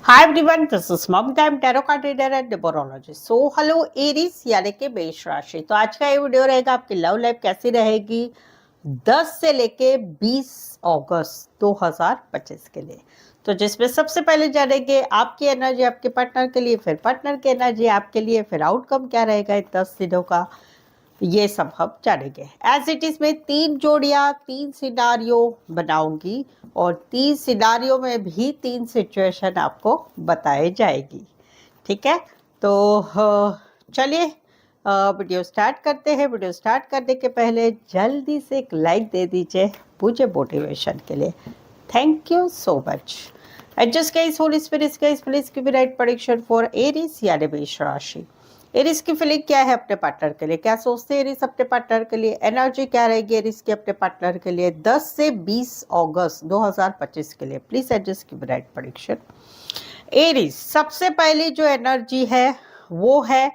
Hi everyone, this is Mamta. I'm tarot card reader and numerologist. So hello Aries यानी कि मेष राशि। तो आज का ये वीडियो रहेगा आपकी लव लाइफ कैसी रहेगी 10 से लेके 20 अगस्त 2025 के लिए। तो जिसमें सबसे पहले जानेंगे आपकी एनर्जी आपके पार्टनर के लिए, फिर पार्टनर की एनर्जी आपके लिए, फिर आउटकम क्या रहेगा इन 10 दिनों का, ये सब हम जानेंगे। एज इट इज में 3 जोड़ियां 3 सिनारियो बनाऊंगी और 3 सिनारियो में भी 3 सिचुएशन आपको बताए जाएगी। ठीक है, तो चलिए वीडियो स्टार्ट करते हैं। वीडियो स्टार्ट करने के पहले जल्दी से एक लाइक दे दीजिए मुझे मोटिवेशन के लिए। Thank you so much. Adjust guys, Holi spirit guys, please give me right prediction for Aries यानी मेष राशि। एरिस की फीलिंग क्या है अपने पार्टनर के लिए, क्या सोचते हैं एरिस अपने पार्टनर के लिए, एनर्जी क्या रहेगी एरिस की अपने पार्टनर के लिए 10 से 20 अगस्त 2025 के लिए। प्लीज एडजस्ट की राइट प्रेडिक्शन। एरिस सबसे पहली जो एनर्जी है वो है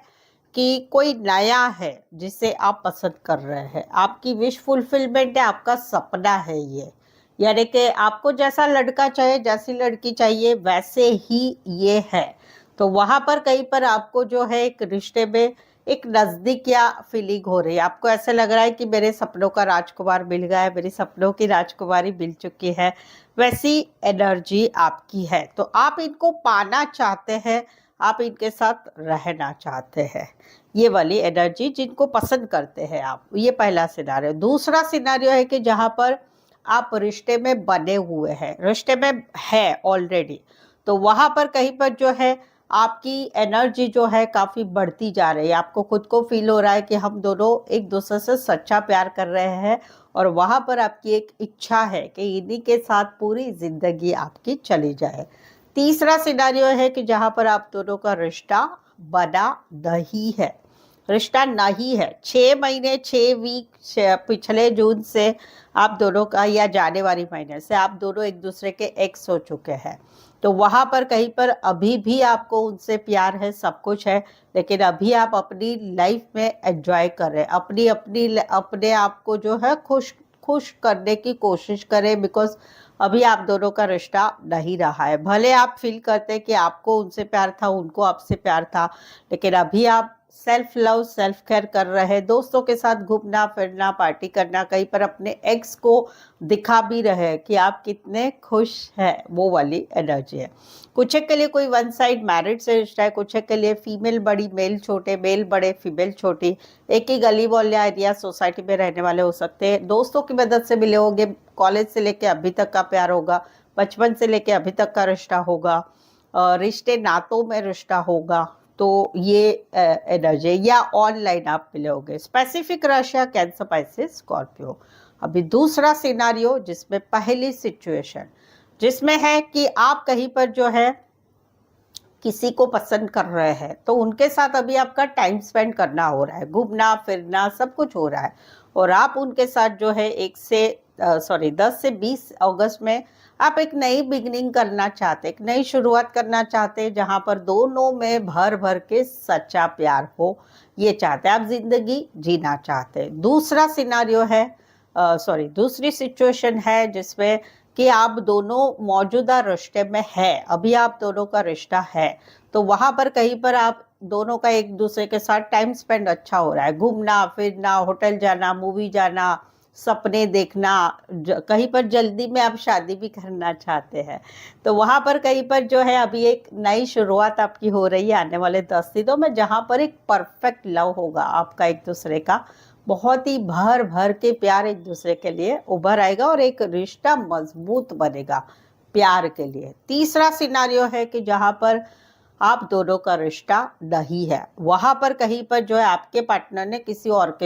कि कोई नया है जिसे आप पसंद कर रहे हैं, आपकी विश फुलफिलमेंट है, आपका सपना है ये, यानी कि आपको जैसा लड़का चाहिए जैसी लड़की चाहिए वैसे ही ये है। तो वहां पर कहीं पर आपको जो है एक रिश्ते में एक नजदीक या फीलिंग हो रही है, आपको ऐसा लग रहा है कि मेरे सपनों का राजकुमार मिल गया है, मेरी सपनों की राजकुमारी मिल चुकी है, वैसी एनर्जी आपकी है। तो आप इनको पाना चाहते हैं, आप इनके साथ रहना चाहते हैं, ये वाली एनर्जी जिनको पसंद करते हैं आप। ये पहला सिनारियो। दूसरा सिनारियो है कि जहां पर आप रिश्ते में बने हुए हैं, रिश्ते में है ऑलरेडी, तो वहां पर कहीं पर जो है आपकी एनर्जी जो है काफी बढ़ती जा रही है, आपको खुद को फील हो रहा है कि हम दोनों एक दूसरे से सच्चा प्यार कर रहे हैं और वहां पर आपकी एक इच्छा है कि इन्हीं के साथ पूरी जिंदगी आपकी चली जाए। तीसरा सिनारियो है कि जहां पर आप दोनों का रिश्ता बना नहीं है, रिश्ता नहीं है, 6 महीने 6 वीक पिछले जून से आप दोनों का, या जनवरी महीने से आप दोनों एक दूसरे के एक्स हो चुके हैं। तो वहां पर कहीं पर अभी भी आपको उनसे प्यार है, सब कुछ है, लेकिन अभी आप अपनी लाइफ में एंजॉय कर रहे हैं, अपनी अपनी अपने आप को जो है खुश खुश करने की कोशिश करें, बिकॉज अभी आप दोनों का रिश्ता नहीं रहा है। भले आप फील करते हैं कि आपको उनसे प्यार था, उनको आपसे प्यार था, लेकिन अभी आप सेल्फ लव सेल्फ केयर कर रहे हैं, दोस्तों के साथ घूमना फिरना पार्टी करना, कहीं पर अपने एक्स को दिखा भी रहे हैं कि आप कितने खुश हैं, वो वाली एनर्जी है। कुछ के लिए कोई वन साइड मैरिड से रिश्ता है, कुछ के लिए फीमेल बड़ी मेल छोटे, मेल बड़े फीमेल छोटी, एक ही गली मोहल्ला एरिया सोसाइटी में रहने वाले हो सकते हैं, दोस्तों की मदद से मिले होंगे, कॉलेज से लेके अभी तक का प्यार होगा, बचपन से लेके अभी तक का रिश्ता होगा, रिश्ते नातों में रिश्ता होगा। तो ये एनर्जी, या ऑनलाइन आप मिलोगे, स्पेसिफिक राशि कैंसर पाइसेस स्कॉर्पियो। अभी दूसरा सिनारियो जिसमें पहली सिचुएशन जिसमें है कि आप कहीं पर जो है किसी को पसंद कर रहे हैं, तो उनके साथ अभी आपका टाइम स्पेंड करना हो रहा है, घूमना फिरना सब कुछ हो रहा है, और आप उनके साथ जो है 10 से 20 अगस्त में आप एक नई बिगनिंग करना चाहते, एक नई शुरुआत करना चाहते, जहां पर दोनों में भर भर के सच्चा प्यार हो, ये चाहते, आप जिंदगी जीना चाहते। दूसरा सिनारियो है दूसरी सिचुएशन है जिसमें कि आप दोनों मौजूदा रिश्ते में है, अभी आप दोनों का रिश्ता है, तो वहां पर कहीं पर आप दोनों का एक दूसरे के साथ टाइम स्पेंड अच्छा हो रहा है, घूमना फिरना, होटल जाना, मूवी जाना, सपने देखना, कहीं पर जल्दी में आप शादी भी करना चाहते हैं, तो वहां पर कहीं पर जो है अभी एक नई शुरुआत आपकी हो रही है आने वाले 10 दिनों में, जहां पर एक परफेक्ट लव होगा आपका एक दूसरे का, बहुत ही भर भर के प्यार एक दूसरे के लिए उभर आएगा और एक रिश्ता मजबूत बनेगा प्यार के लिए। तीसरा सिनारियो है कि जहां पर आप दोनों का रिश्ता नहीं है, वहां पर कहीं पर जो है आपके पार्टनर ने किसी और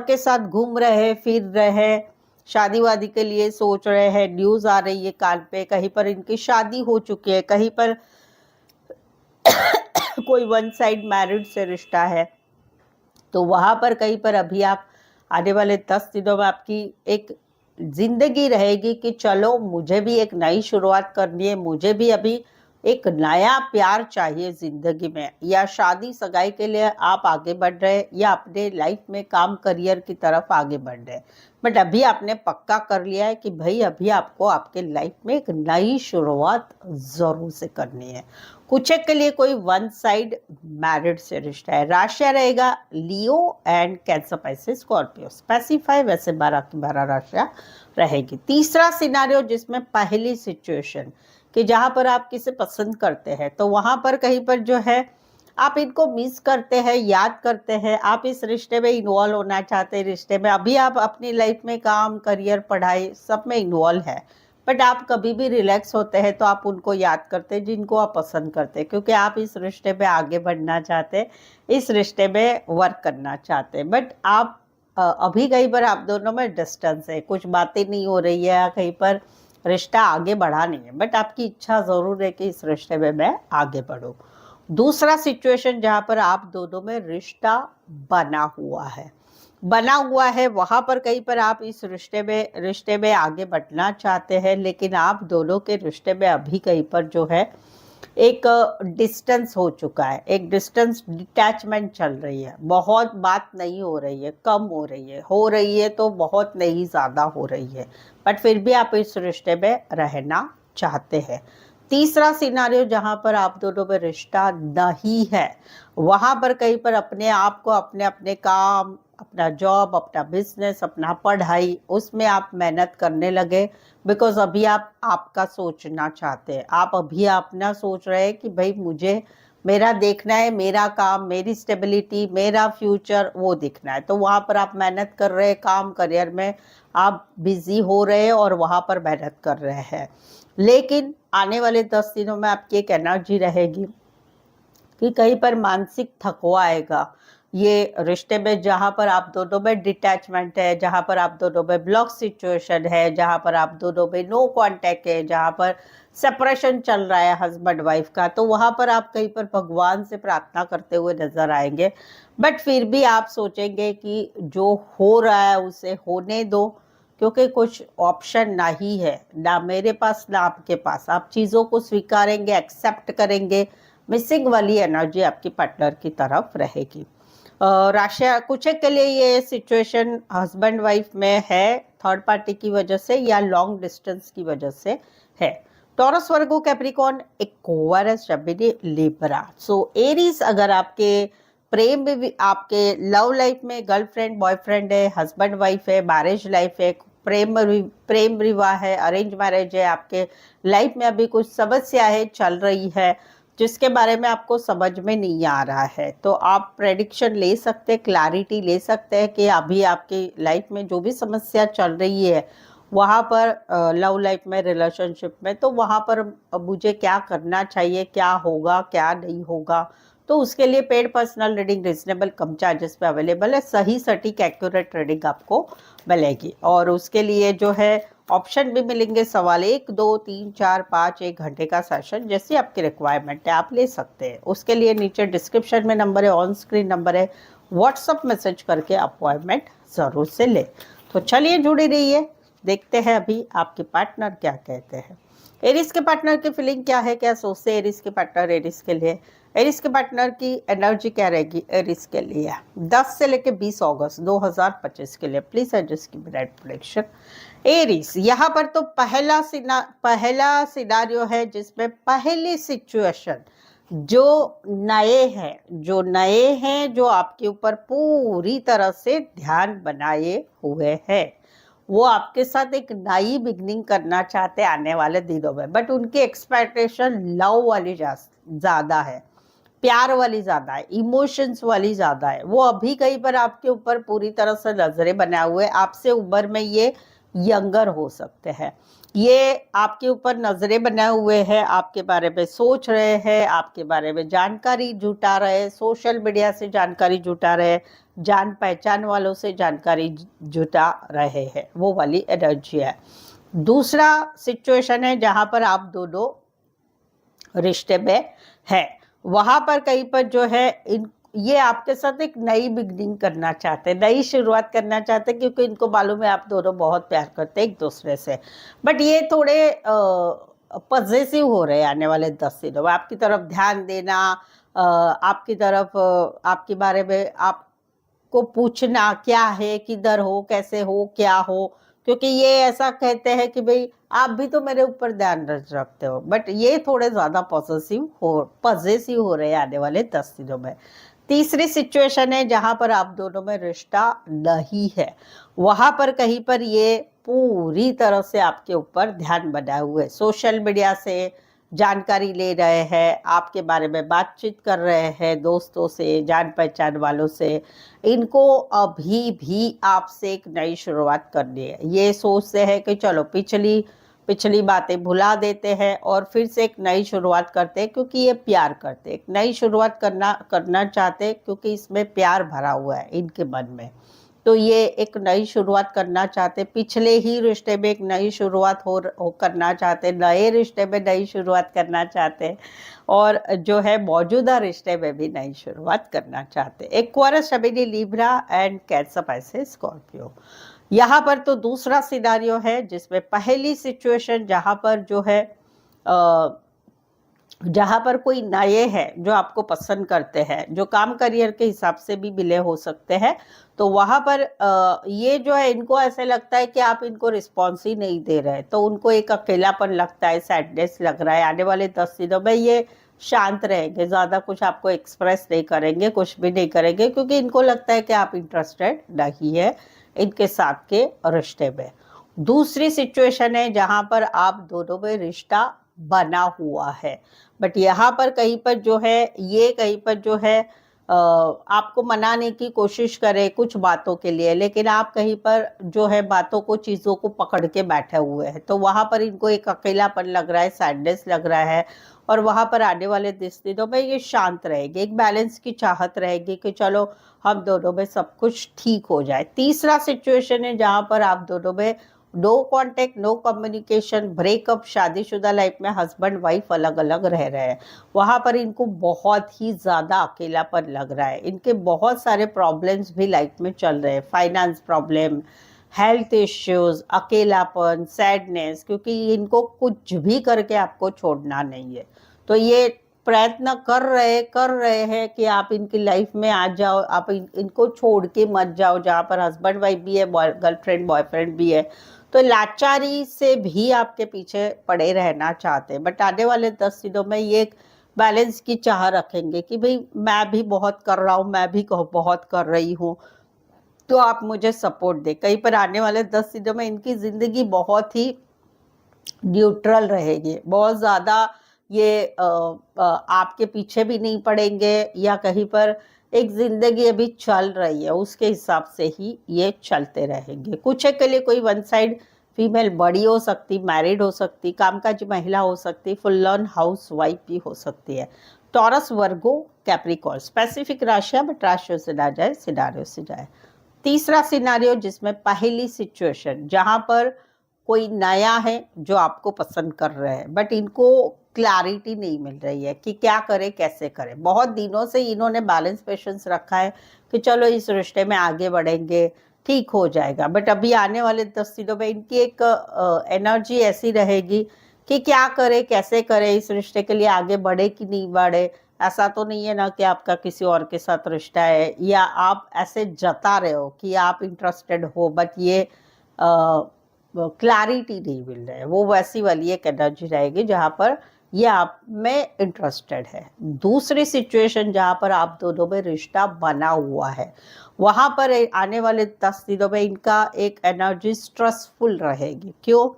के साथ घूम रहे हैं, फिर रहे हैं, शादी वादी के लिए सोच रहे हैं, न्यूज आ रही है कान पे, कहीं पर इनकी शादी हो चुकी है, कहीं पर कोई वन साइड मैरिड से रिश्ता है, तो वहां पर कहीं पर अभी आप आने वाले 10 दिनों में आपकी एक जिंदगी रहेगी कि चलो मुझे भी एक नई शुरुआत करनी है, मुझे भी अभी एक नया प्यार चाहिए जिंदगी में, या शादी सगाई के लिए आप आगे बढ़ रहे हैं, या अपने लाइफ में काम करियर की तरफ आगे बढ़ रहे हैं, बट अभी आपने पक्का कर लिया है कि भाई अभी आपको आपके लाइफ में एक नई शुरुआत जरूर से करनी है। कुछ एक के लिए कोई वन साइड मैरिड से रिश्ता है। राशियां रहेगा Leo and Cancer, Pisces, Scorpio. Specify वैसे 12 की 12 राशियां रहेगी। तीसरा सिनारियो जिसमें पहली सिचुएशन कि जहां पर आप किसे पसंद करते हैं, तो वहां पर कहीं पर जो है आप इनको मिस करते हैं, याद करते हैं, आप इस रिश्ते में इन्वॉल्व होना चाहते हैं। रिश्ते में अभी आप अपनी लाइफ में काम, करियर, पढ़ाई सब में इन्वॉल्व है, बट आप कभी भी रिलैक्स होते हैं तो आप उनको याद करते हैं जिनको आप पसंद करते हैं, क्योंकि आप इस रिश्ते में आगे बढ़ना चाहते हैं, इस रिश्ते में वर्क करना चाहते हैं। बट आप अभी कहीं पर आप दोनों में डिस्टेंस है, कुछ बातें नहीं हो रही है, या कहीं पर रिश्ता आगे बढ़ा नहीं है, बट आपकी इच्छा जरूर है कि इस रिश्ते में मैं आगे बढ़ूं। दूसरा सिचुएशन जहां पर आप दोनों में रिश्ता बना हुआ है, वहां पर कहीं पर आप इस रिश्ते में आगे बढ़ना चाहते हैं, लेकिन आप दोनों के रिश्ते में अभी कहीं पर जो है एक डिस्टेंस हो चुका है, एक डिस्टेंस डिटैचमेंट चल रही है। बहुत बात नहीं हो रही है, कम हो रही है तो बहुत नहीं, ज़्यादा हो रही है, बट फिर भी आप इस रिश्ते में रहना चाहते हैं। तीसरा सिनारियो जहां पर आप दोनों में रिश्ता नहीं है, वहां पर कहीं पर अपने आप को अपने अपने काम, अपना जॉब, अपना बिजनेस, अपना पढ़ाई, उसमें आप मेहनत करने लगे, बिकॉज अभी आप आपका सोचना चाहते हैं। आप अभी अपना सोच रहे हैं कि भाई मुझे मेरा देखना है, मेरा काम, मेरी स्टेबिलिटी, मेरा फ्यूचर वो दिखना है। तो वहां पर आप मेहनत कर रहे हैं, काम, करियर में आप बिजी हो रहे हैं और वहां पर मेहनत कर रहे हैं। लेकिन आने वाले 10 दिनों में आपकी एक एनर्जी रहेगी कि कहीं पर मानसिक थकवा आएगा। ये रिश्ते में जहां पर आप दोनों में डिटैचमेंट है, जहां पर आप दोनों में ब्लॉक सिचुएशन है, जहां पर आप दोनों में नो कांटेक्ट है, जहां पर सेपरेशन चल रहा है हस्बैंड वाइफ का, तो वहां पर आप कहीं पर भगवान से प्रार्थना करते हुए नजर आएंगे। बट फिर भी आप सोचेंगे कि जो हो रहा है उसे होने दो, क्योंकि कुछ ऑप्शन नहीं है, ना मेरे पास ना आपके पास। आप चीज़ों को स्वीकारेंगे, एक्सेप्ट करेंगे। मिसिंग वाली एनर्जी आपकी पार्टनर की तरफ रहेगी। राशिया कुछ के लिए ये सिचुएशन हस्बैंड वाइफ में है, थर्ड पार्टी की वजह से या लॉन्ग डिस्टेंस की वजह से है। Taurus, Virgo, Capricorn, Aquarius, Gemini, Libra. So Aries, अगर आपके प्रेम में भी, आपके लव लाइफ में गर्लफ्रेंड बॉयफ्रेंड है, हस्बैंड वाइफ है, मैरिज लाइफ है, प्रेम विवाह है, अरेंज मैरिज है, आपके लाइफ में अभी कुछ समस्या है चल रही है जिसके बारे में आपको समझ में नहीं आ रहा है, तो आप प्रेडिक्शन ले सकते हैं, क्लैरिटी ले सकते हैं कि अभी आपकी लाइफ में जो भी समस्या चल रही है वहाँ पर लव लाइफ में, रिलेशनशिप में, तो वहाँ पर मुझे क्या करना चाहिए, क्या होगा, क्या नहीं होगा। तो उसके लिए पेड पर्सनल रीडिंग रीजनेबल कम चार्जेस पे अवेलेबल है। सही सटीक एक्यूरेट रीडिंग आपको मिलेगी, और उसके लिए जो है ऑप्शन भी मिलेंगे। सवाल 1, 2, 3, 4, 5, 1 घंटे का सेशन, जैसी आपकी रिक्वायरमेंट है आप ले सकते हैं। उसके लिए नीचे डिस्क्रिप्शन में नंबर है, ऑन स्क्रीन नंबर है, व्हाट्सअप मैसेज करके अपॉइंटमेंट ज़रूर से ले। तो चलिए जुड़ी रहिए, देखते हैं अभी आपके पार्टनर क्या कहते हैं। एरिस के पार्टनर की फीलिंग क्या है, क्या सोचते हैं एरिस के पार्टनर एरिस के लिए। एरिस के पार्टनर की एनर्जी क्या रहेगी एरिस के लिए 10 से लेकर 20 अगस्त 2025 के लिए। प्लीज एडजस्ट की ब्राइट प्रेडिक्शन। एरिस, यहाँ पर तो पहला सिनारियो है जिसमें पहली सिचुएशन जो नए हैं, जो आपके ऊपर पूरी तरह से ध्यान बनाए हुए हैं, वो आपके साथ एक नई बिगनिंग करना चाहते हैं आने वाले दिनों में। बट उनकी एक्सपेक्टेशन लव वाली ज्यादा है, प्यार वाली ज्यादा है, इमोशंस वाली ज्यादा है। वो अभी कहीं पर आपके ऊपर पूरी तरह से नजरें बनाए हुए, आपसे उम्र में ये यंगर हो सकते हैं, ये आपके ऊपर नजरें बनाए हुए हैं, आपके बारे में सोच रहे हैं, आपके बारे में जानकारी जुटा रहे हैं, सोशल मीडिया से जानकारी जुटा रहे हैं, जान पहचान वालों से जानकारी जुटा रहे हैं, वो वाली एनर्जी है। दूसरा सिचुएशन है जहां पर आप दोनों रिश्ते में है, वहां पर कहीं पर जो है ये आपके साथ एक नई बिगनिंग करना चाहते हैं, नई शुरुआत करना चाहते हैं, क्योंकि इनको मालूम है आप दोनों बहुत प्यार करते हैं एक दूसरे से। बट ये थोड़े पॉजिटिव हो रहे हैं आने वाले 10 दिनों में, आपकी तरफ ध्यान देना, आपकी तरफ आपके बारे में, आप को पूछना क्या है, किधर हो, कैसे हो, क्या हो, क्योंकि ये ऐसा कहते हैं कि भाई आप भी तो मेरे ऊपर ध्यान रखते हो, बट ये थोड़े ज्यादा पॉसेसिव हो रहे हैं आने वाले 10 दिनों में। तीसरी सिचुएशन है जहां पर आप दोनों में रिश्ता नहीं है, वहां पर कहीं पर ये पूरी तरह से आपके ऊपर ध्यान बनाए हुए, सोशल मीडिया से जानकारी ले रहे हैं, आपके बारे में बातचीत कर रहे हैं दोस्तों से, जान पहचान वालों से। इनको अभी भी आपसे एक नई शुरुआत करनी है। ये सोचते हैं कि चलो पिछली पिछली बातें भुला देते हैं और फिर से एक नई शुरुआत करते हैं, क्योंकि ये प्यार करते हैं, एक नई शुरुआत करना करना चाहते हैं, क्योंकि इसमें प्यार भरा हुआ है इनके मन में। तो ये एक नई शुरुआत करना चाहते, पिछले ही रिश्ते में एक नई शुरुआत हो करना चाहते, नए रिश्ते में नई शुरुआत करना चाहते, और जो है मौजूदा रिश्ते में भी नई शुरुआत करना चाहते। Aquarius, Gemini, Libra and Cancer, Pisces, Scorpio. यहाँ पर तो दूसरा सिनारियो है, जिसमें पहली सिचुएशन जहाँ पर जो है जहां पर कोई नए हैं जो आपको पसंद करते हैं, जो काम करियर के हिसाब से भी मिले हो सकते हैं, तो वहां पर ये जो है इनको ऐसे लगता है कि आप इनको रिस्पॉन्स ही नहीं दे रहे, तो उनको एक अकेलापन लगता है, सैडनेस लग रहा है। आने वाले 10 दिनों में ये शांत रहेंगे, ज्यादा कुछ आपको एक्सप्रेस नहीं करेंगे, कुछ भी नहीं करेंगे, क्योंकि इनको लगता है कि आप इंटरेस्टेड नहीं है इनके साथ के रिश्ते में। दूसरी सिचुएशन है जहां पर आप दोनों में रिश्ता बना हुआ है, बट यहाँ पर कहीं पर जो है ये कहीं पर जो है आपको मनाने की कोशिश करे कुछ बातों के लिए, लेकिन आप कहीं पर जो है बातों को, चीज़ों को पकड़ के बैठे हुए हैं, तो वहाँ पर इनको एक अकेलापन लग रहा है, सैडनेस लग रहा है, और वहाँ पर आने वाले 10 दिनों में ये शांत रहेगी, एक बैलेंस की चाहत रहेगी कि चलो हम दोनों में सब कुछ ठीक हो जाए। तीसरा सिचुएशन है जहाँ पर आप दोनों में no contact, no communication, breakup, शादीशुदा लाइफ में हस्बैंड वाइफ अलग अलग रह रहे हैं, वहां पर इनको बहुत ही ज्यादा अकेलापन लग रहा है, इनके बहुत सारे प्रॉब्लम्स भी लाइफ में चल रहे हैं, फाइनेंस प्रॉब्लम, हेल्थ इश्यूज, अकेलापन, सैडनेस, क्योंकि इनको कुछ भी करके आपको छोड़ना नहीं है। तो ये प्रयत्न कर रहे हैं कि आप इनकी लाइफ में आ जाओ, आप इनको छोड़ के मत जाओ, जहाँ पर हस्बैंड वाइफ भी है, गर्लफ्रेंड बॉयफ्रेंड भी है, तो लाचारी से भी आपके पीछे पड़े रहना चाहते हैं, बट आने वाले 10 दिनों में ये एक बैलेंस की चाह रखेंगे कि भाई मैं भी बहुत कर रहा हूँ, मैं भी बहुत कर रही हूँ, तो आप मुझे सपोर्ट दे। कहीं पर आने वाले 10 दिनों में इनकी जिंदगी बहुत ही न्यूट्रल रहेगी, बहुत ज्यादा ये आपके पीछे भी नहीं पड़ेंगे, या कहीं पर एक जिंदगी अभी चल रही है उसके हिसाब से ही ये चलते रहेंगे। कुछ एक के लिए कोई वन साइड फीमेल बड़ी हो सकती, मैरिड हो सकती, कामकाजी महिला हो सकती, फुल ऑन हाउस वाइफ भी हो सकती है। टॉरस, वर्गो, कैप्रिकॉर्न, स्पेसिफिक राशियां, बट राशियों से ना जाए, सिनारियो से जाए। तीसरा सिनारियो जिसमें पहली सिचुएशन जहां पर कोई नया है जो आपको पसंद कर रहे हैं, बट इनको क्लैरिटी नहीं मिल रही है कि क्या करें, कैसे करें। बहुत दिनों से इन्होंने बैलेंस पेशेंस रखा है कि चलो इस रिश्ते में आगे बढ़ेंगे, ठीक हो जाएगा, बट अभी आने वाले 10 दिनों में इनकी एक एनर्जी ऐसी रहेगी कि क्या करें, कैसे करें, इस रिश्ते के लिए आगे बढ़े कि नहीं बढ़े। ऐसा तो नहीं है ना कि आपका किसी और के साथ रिश्ता है, या आप ऐसे जता रहे हो कि आप इंटरेस्टेड हो, बट ये क्लैरिटी नहीं मिल रहा है। वो वैसी वाली एक एनर्जी रहेगी जहां पर ये आप में इंटरेस्टेड है। दूसरी सिचुएशन जहां पर आप दोनों में रिश्ता बना हुआ है, वहां पर आने वाले 10 दिनों में इनका एक एनर्जी स्ट्रेसफुल रहेगी। क्यों?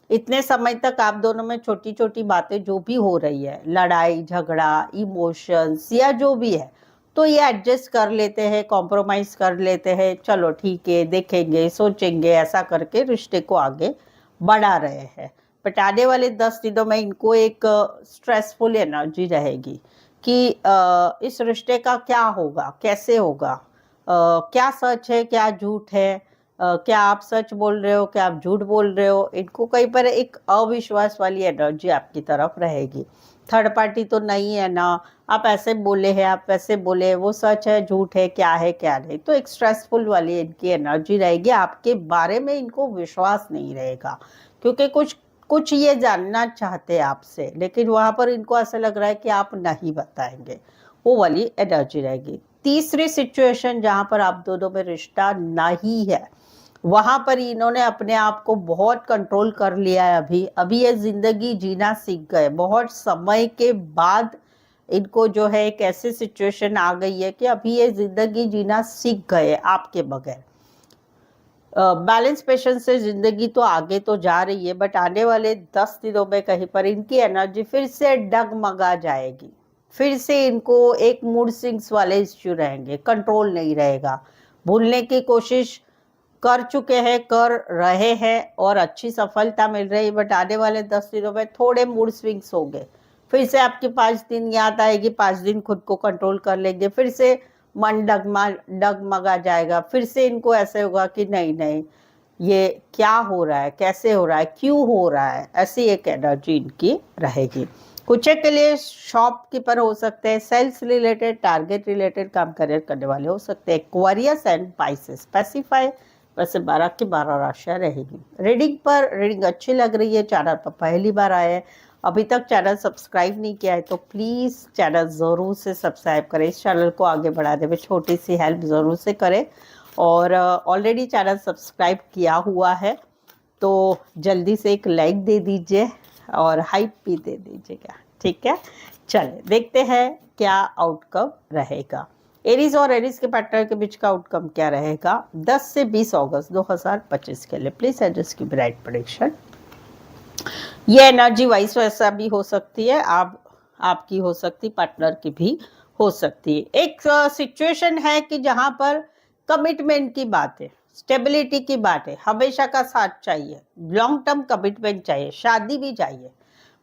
इतने समय तक आप दोनों में छोटी छोटी बातें जो भी हो रही है, लड़ाई झगड़ा, इमोशंस या जो भी है, तो ये एडजस्ट कर लेते हैं, कॉम्प्रोमाइज कर लेते हैं, चलो ठीक है, देखेंगे, सोचेंगे, ऐसा करके रिश्ते को आगे बढ़ा रहे हैं। बट आने वाले 10 दिनों में इनको एक स्ट्रेसफुल एनर्जी रहेगी कि इस रिश्ते का क्या होगा, कैसे होगा, क्या सच है, क्या झूठ है, क्या आप सच बोल रहे हो, क्या आप झूठ बोल रहे हो। इनको कहीं पर एक अविश्वास वाली एनर्जी आपकी तरफ रहेगी। थर्ड पार्टी तो नहीं है ना, आप ऐसे बोले हैं, आप वैसे बोले, वो सच है, झूठ है, क्या नहीं। तो एक स्ट्रेसफुल वाली इनकी एनर्जी रहेगी, आपके बारे में इनको विश्वास नहीं रहेगा, क्योंकि कुछ कुछ ये जानना चाहते हैं आपसे, लेकिन वहां पर इनको ऐसा लग रहा है कि आप नहीं बताएंगे, वो वाली एनर्जी रहेगी। तीसरी सिचुएशन जहाँ पर आप दोनों में रिश्ता नहीं है, वहां पर इन्होंने अपने आप को बहुत कंट्रोल कर लिया है। अभी ये जिंदगी जीना सीख गए, बहुत समय के बाद इनको जो है एक ऐसी सिचुएशन आ गई है कि अभी ये जिंदगी जीना सीख गए आपके बगैर। बैलेंस पेशेंस से जिंदगी तो आगे तो जा रही है, बट आने वाले 10 दिनों में कहीं पर इनकी एनर्जी फिर से डगमगा जाएगी। फिर से इनको एक मूड स्विंग्स वाले इश्यू रहेंगे, कंट्रोल नहीं रहेगा। भूलने की कोशिश कर चुके हैं, कर रहे हैं और अच्छी सफलता मिल रही है, बट आने वाले 10 दिनों में थोड़े मूड स्विंग्स होंगे। फिर से आपकी 5 दिन याद आएगी, 5 दिन खुद को कंट्रोल कर लेंगे, फिर से मन डगमगा जाएगा। फिर से इनको ऐसे होगा कि नहीं नहीं, ये क्या हो रहा है, कैसे हो रहा है, क्यों हो रहा है, ऐसी एक एनर्जी इनकी रहेगी। कुछ के लिए शॉपकीपर हो सकते हैं, सेल्स रिलेटेड, टारगेट रिलेटेड काम करियर करने वाले हो सकते हैं। एक्वेरियस एंड पाइसेस स्पेसिफाई, वैसे 12 की 12 राशियां रहेगी। रीडिंग अच्छी लग रही है। चैनल पर पहली बार आए हैं, अभी तक चैनल सब्सक्राइब नहीं किया है तो प्लीज़ चैनल ज़रूर से सब्सक्राइब करें। इस चैनल को आगे बढ़ाने में छोटी सी हेल्प ज़रूर से करें। और ऑलरेडी चैनल सब्सक्राइब किया हुआ है तो जल्दी से एक लाइक दे दीजिए और हाइप भी दे दीजिएगा, ठीक है। चलिए देखते हैं क्या आउटकम रहेगा। एरीज और एरीज के पार्टनर के बीच का आउटकम क्या रहेगा 10 से 20 अगस्त 2025 के लिए। प्लीज एडजस्ट की ब्राइट प्रेडिक्शन। ये एनर्जी वाइस वैसा भी हो सकती है, आपकी हो सकती, पार्टनर की भी हो सकती है। एक सिचुएशन है कि जहां पर कमिटमेंट की बात है, स्टेबिलिटी की बात है, हमेशा का साथ चाहिए, लॉन्ग टर्म कमिटमेंट चाहिए, शादी भी चाहिए।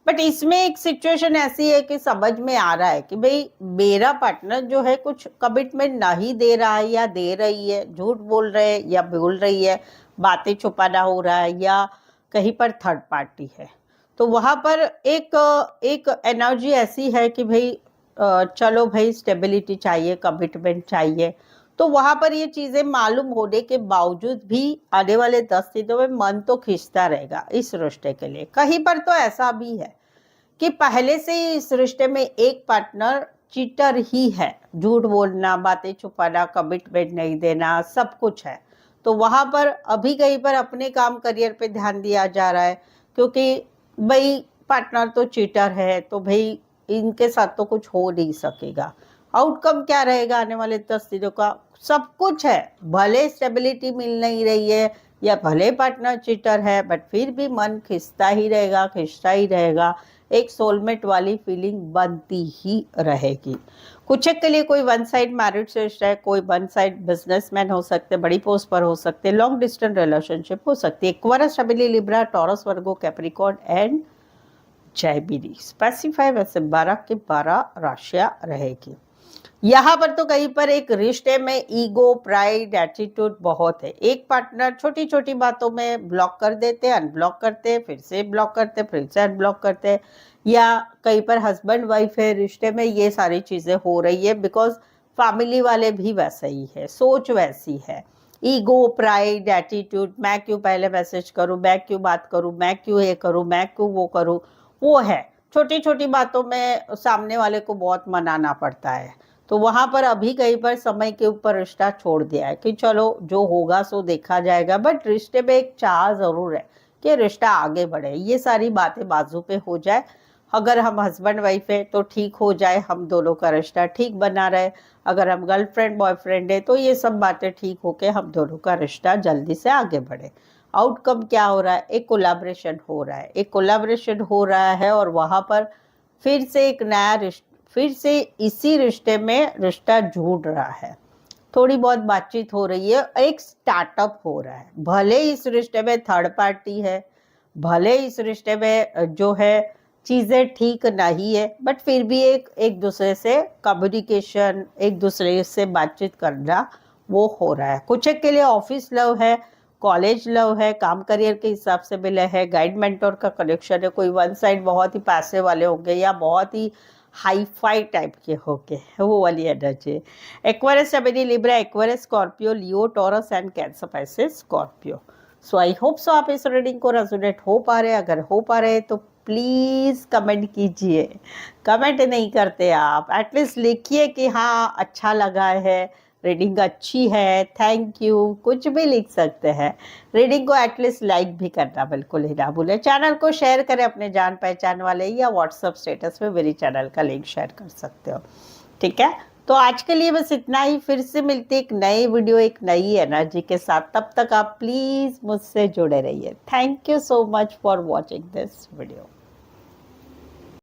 बट इसमें एक सिचुएशन ऐसी है कि समझ में आ रहा है कि भाई मेरा पार्टनर जो है कुछ कमिटमेंट नहीं दे रहा है या दे रही है, झूठ बोल रहे हैं या बोल रही है, बातें छुपाना हो रहा है या कहीं पर थर्ड पार्टी है। तो वहां पर एक एनर्जी ऐसी है कि भाई चलो भाई स्टेबिलिटी चाहिए, कमिटमेंट चाहिए। तो वहां पर ये चीजें मालूम होने के बावजूद भी आने वाले 10 दिनों में मन तो खींचता रहेगा इस रिश्ते के लिए। कहीं पर तो ऐसा भी है कि पहले से ही इस रिश्ते में एक पार्टनर चीटर ही है, झूठ बोलना, बातें छुपाना, कमिटमेंट नहीं देना, सब कुछ है। तो वहां पर अभी कहीं पर अपने काम करियर पे ध्यान दिया जा रहा है, क्योंकि भाई पार्टनर तो चीटर है तो भाई इनके साथ तो कुछ हो नहीं सकेगा। आउटकम क्या रहेगा आने वाले 10 दिनों का, सब कुछ है, भले स्टेबिलिटी मिल नहीं रही है या भले पार्टनर चीटर है, बट फिर भी मन खिंचता ही रहेगा। एक सोलमेट वाली फीलिंग बनती ही रहेगी। कुछ के लिए कोई वन साइड मैरिज से रिश्ता है, कोई वन साइड बिजनेसमैन हो सकते, बड़ी पोस्ट पर हो सकते, लॉन्ग डिस्टेंस रिलेशनशिप हो सकती है। एक्वेरियस, शबीली, Libra, Taurus, Virgo, Capricorn and Gemini. Specify वैसे 12 की 12 राशियां रहेगी। यहाँ पर तो कहीं पर एक रिश्ते में ईगो, प्राइड, एटीट्यूड बहुत है। एक पार्टनर छोटी छोटी बातों में ब्लॉक कर देते, अनब्लॉक करते, फिर से ब्लॉक करते, फिर से अनब्लॉक करते, या कहीं पर हस्बैंड वाइफ है रिश्ते में, ये सारी चीजें हो रही है बिकॉज फैमिली वाले भी वैसे ही है, सोच वैसी है। ईगो, प्राइड, एटीट्यूड, मैं क्यों पहले मैसेज करूं, मैं क्यों बात करूं, मैं क्यों ये करूं, मैं क्यों वो करूं, वो है। छोटी छोटी बातों में सामने वाले को बहुत मनाना पड़ता है। तो वहां पर अभी कहीं पर समय के ऊपर रिश्ता छोड़ दिया है कि चलो जो होगा सो देखा जाएगा, बट रिश्ते में एक चाह जरूर है कि रिश्ता आगे बढ़े, ये सारी बातें बाजू पे हो जाए। अगर हम हस्बैंड वाइफ है तो ठीक हो जाए, हम दोनों का रिश्ता ठीक बना रहे। अगर हम गर्लफ्रेंड बॉयफ्रेंड है तो ये सब बातें ठीक होके हम दोनों का रिश्ता जल्दी से आगे बढ़े। आउटकम क्या हो रहा है, एक कोलैबोरेशन हो रहा है, एक कोलैबोरेशन हो रहा है और वहां पर फिर से एक नया रिश्ता, फिर से इसी रिश्ते में रिश्ता जुड़ रहा है, थोड़ी बहुत बातचीत हो रही है, एक स्टार्टअप हो रहा है। भले इस रिश्ते में थर्ड पार्टी है, भले इस रिश्ते में जो है चीजें ठीक नहीं है, बट फिर भी एक दूसरे से कम्युनिकेशन, एक दूसरे से बातचीत करना वो हो रहा है। कुछ के लिए ऑफिस लव है, कॉलेज लव है, काम करियर के हिसाब से मिले है, गाइड मेंटोर का कनेक्शन है। कोई वन साइड बहुत ही पैसे वाले होंगे या बहुत ही हाई फाई टाइप के होके, वो वाली एनर्जी। एक्वेरियस, शबीली, Libra, Aquarius, Scorpio, Leo, Taurus and Cancer, Pisces Scorpio. So I hope so आप इस रीडिंग को रेजोनेट हो पा रहे हैं। अगर हो पा रहे हैं तो प्लीज़ कमेंट कीजिए। कमेंट नहीं करते आप, एटलीस्ट लिखिए कि हाँ अच्छा लगा है, रीडिंग अच्छी है, थैंक यू, कुछ भी लिख सकते हैं। रीडिंग को एटलीस्ट लाइक भी करना बिल्कुल ही ना भूलें। चैनल को शेयर करें अपने जान पहचान वाले, या व्हाट्सएप स्टेटस में मेरी चैनल का लिंक शेयर कर सकते हो, ठीक है। तो आज के लिए बस इतना ही। फिर से मिलती एक नई वीडियो एक नई एनर्जी के साथ। तब तक आप प्लीज मुझसे जुड़े रहिए। Thank you so much for watching this video.